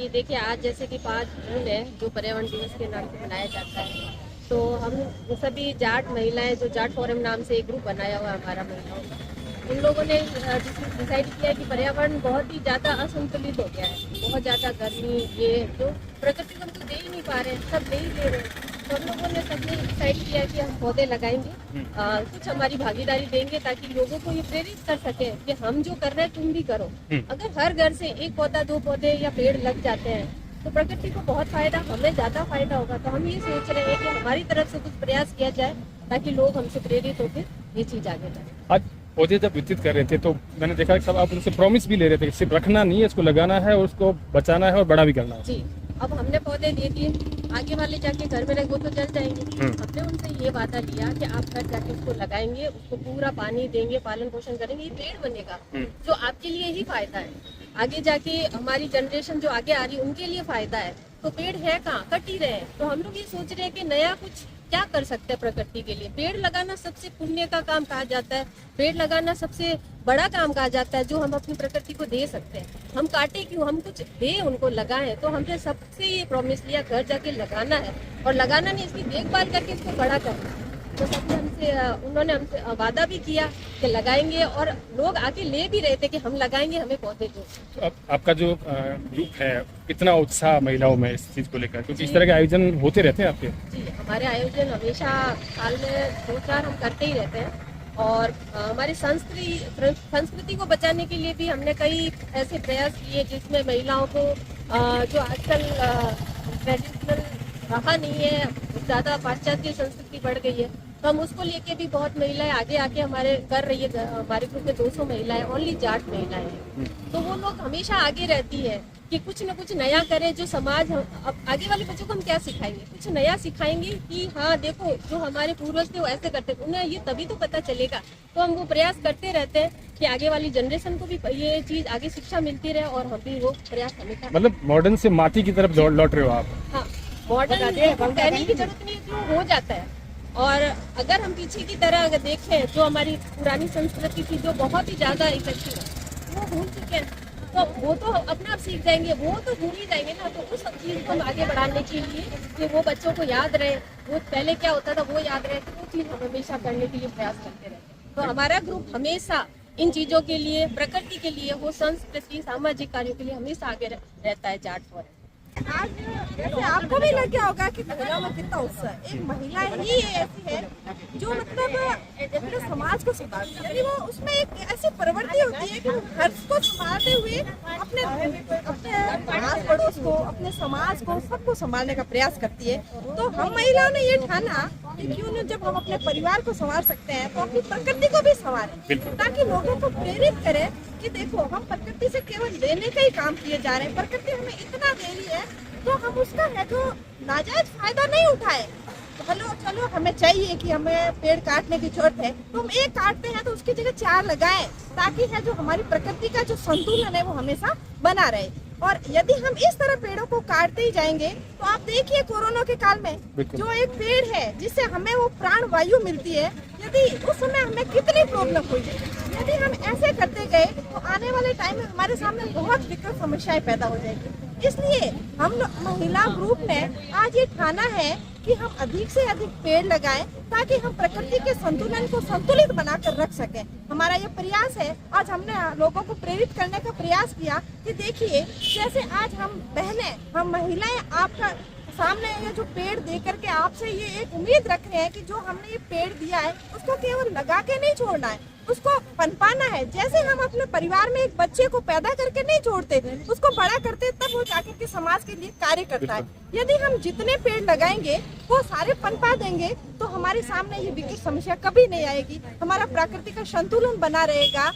कि देखिए आज जैसे कि 5 जून है जो पर्यावरण दिवस के नाम से मनाया जाता है, तो हम सभी जाट महिलाएं जो जाट फोरम नाम से एक ग्रुप बनाया हुआ है हमारा महिलाओं का, उन लोगों ने डिसाइड किया कि पर्यावरण बहुत ही ज़्यादा असंतुलित हो गया है। बहुत ज़्यादा गर्मी, ये जो प्रकृति को हम तो दे ही नहीं पा रहे हैं, सब ले ही ले रहे हैं। तो हम लोगों ने सबने डिसाइड किया कि हम पौधे लगाएंगे, कुछ हमारी भागीदारी देंगे ताकि लोगों को ये प्रेरित कर सके कि हम जो कर रहे हैं तुम भी करो। अगर हर घर से एक पौधा, 2 पौधे या पेड़ लग जाते हैं तो प्रकृति को बहुत फायदा, हमें ज्यादा फायदा होगा। तो हम ये सोच रहे हैं कि हमारी तरफ से कुछ प्रयास किया जाए ताकि लोग हमसे प्रेरित होकर ये चीज आगे बढ़े। आज पौधे जब वितरित कर रहे थे तो मैंने देखा कि सब आप उनसे प्रॉमिस भी ले रहे थे कि सिर्फ रखना नहीं है, इसको लगाना है और उसको बचाना है और बड़ा भी करना है। जी, अब हमने पौधे दे दिए, आगे वाले जाके घर में लगे वो तो जल जाएंगे। हमने उनसे ये वादा लिया कि आप घर जाके उसको लगाएंगे, उसको पूरा पानी देंगे, पालन पोषण करेंगे, ये पेड़ बनेगा जो आपके लिए ही फायदा है। आगे जाके हमारी जनरेशन जो आगे आ रही है उनके लिए फायदा है। तो पेड़ है कहाँ, कट ही रहे हैं। तो हम लोग ये सोच रहे हैं कि नया कुछ क्या कर सकते हैं प्रकृति के लिए। पेड़ लगाना सबसे पुण्य का काम कहा जाता है, पेड़ लगाना सबसे बड़ा काम कहा जाता है जो हम अपनी प्रकृति को दे सकते हैं। हम काटे क्यों, हम कुछ दे उनको, लगाएं। तो हमने सबसे ये प्रॉमिस लिया घर जाके लगाना है, और लगाना नहीं, इसकी देखभाल करके इसको बड़ा करना है। तो सबने हमसे, उन्होंने हमसे वादा भी किया कि लगाएंगे, और लोग आके ले भी रहे थे कि हम लगाएंगे, हमें पौधे दो। तो आपका जो ग्रुप है, कितना उत्साह महिलाओं में इस चीज को लेकर, क्योंकि इस तरह के आयोजन होते रहते हैं आपके? जी, हमारे आयोजन हमेशा साल में 2-4 हम करते ही रहते हैं। और हमारी संस्कृति को बचाने के लिए भी हमने कई ऐसे प्रयास किए जिसमें महिलाओं को जो आजकल ट्रेडिशनल रहा नहीं है, ज़्यादा पाश्चात्य संस्कृति बढ़ गई है, तो हम उसको लेके भी बहुत महिलाएं आगे आके हमारे कर रही है। हमारे ग्रुप में 200 महिलाएं, ओनली जाट महिलाएं हैं। तो वो लोग हमेशा आगे रहती है कि कुछ न कुछ नया करें जो समाज, अब आगे वाले बच्चों को हम क्या सिखाएंगे, कुछ नया सिखाएंगे कि हाँ देखो जो हमारे पूर्वज थे वो ऐसे करते थे, उन्हें ये तभी तो पता चलेगा। तो हम वो प्रयास करते रहते हैं कि आगे वाली जनरेशन को भी ये चीज आगे शिक्षा मिलती रहे, और हम भी वो प्रयास हमेशा। मतलब मॉडर्न से माटी की तरफ लौट रहे हो आप? हाँ, मॉडर्न कहने की जरूरत नहीं, जो हो जाता है। और अगर हम पीछे की तरह अगर देखें, जो हमारी पुरानी संस्कृति थी जो बहुत ही ज्यादा इफेक्टिव है, वो भूल चुके हैं। तो वो तो अपने आप सीख जाएंगे, वो तो भूल ही जाएंगे ना। तो उस चीज को हम आगे बढ़ाने के लिए कि वो बच्चों को याद रहे, वो पहले क्या होता था वो याद रहे, तो वो चीज हम हमेशा करने के लिए प्रयास करते रहते हैं। तो हमारा ग्रुप हमेशा इन चीजों के लिए, प्रकृति के लिए, वो संस्कृति सामाजिक कार्यों के लिए हमेशा आगे रहता है जाट फोरम। आज जैसे आपको भी लग गया होगा कि महिलाओं में कितना उत्साह है। एक महिला ही ऐसी है जो मतलब अपने समाज को संभालती है, यानी वो उसमें एक ऐसी प्रवृत्ति होती है कि वो घर को संभालते हुए अपने आस पड़ोस को, अपने समाज को, सबको संभालने का प्रयास करती है। तो हम महिलाओं ने ये ठाना कि क्यों न जब हम अपने परिवार को संभाल सकते हैं तो अपनी प्रकृति को भी संभालें, ताकि लोगों को प्रेरित करें कि देखो हम प्रकृति से केवल लेने का ही काम किए जा रहे हैं, प्रकृति हमें इतना दे रही है तो हम उसका है जो नाजायज फायदा नहीं उठाए। चलो हमें चाहिए कि हमें पेड़ काटने की जरूरत है तो हम एक काटते हैं तो उसकी जगह 4 लगाएं, ताकि है जो हमारी प्रकृति का जो संतुलन है वो हमेशा बना रहे। और यदि हम इस तरह पेड़ों को काटते ही जाएंगे तो आप देखिए कोरोना के काल में जो एक पेड़ है जिससे हमें वो प्राण वायु मिलती है, यदि उस समय हमें कितनी प्रॉब्लम हुई, यदि हम ऐसे करते गए तो आने वाले टाइम में हमारे सामने बहुत दिक्कत समस्याएं पैदा हो जाएगी। इसलिए हम महिला ग्रुप ने आज ये ठाना है कि हम अधिक से अधिक पेड़ लगाएं ताकि हम प्रकृति के संतुलन को संतुलित बनाकर रख सकें। हमारा ये प्रयास है। आज हमने लोगों को प्रेरित करने का प्रयास किया कि देखिए जैसे आज हम बहनें, हम महिलाएं आपका सामने ये जो पेड़ दे करके आपसे ये एक उम्मीद रख रहे हैं कि जो हमने ये पेड़ दिया है उसको केवल लगा के नहीं छोड़ना है, उसको पनपाना है। जैसे हम अपने परिवार में एक बच्चे को पैदा करके नहीं छोड़ते, उसको बड़ा करते तब वो जाकर के समाज के लिए कार्य करता है। यदि हम जितने पेड़ लगाएंगे वो सारे पनपा देंगे तो हमारे सामने ये विकट समस्या कभी नहीं आएगी, हमारा प्राकृतिक संतुलन बना रहेगा।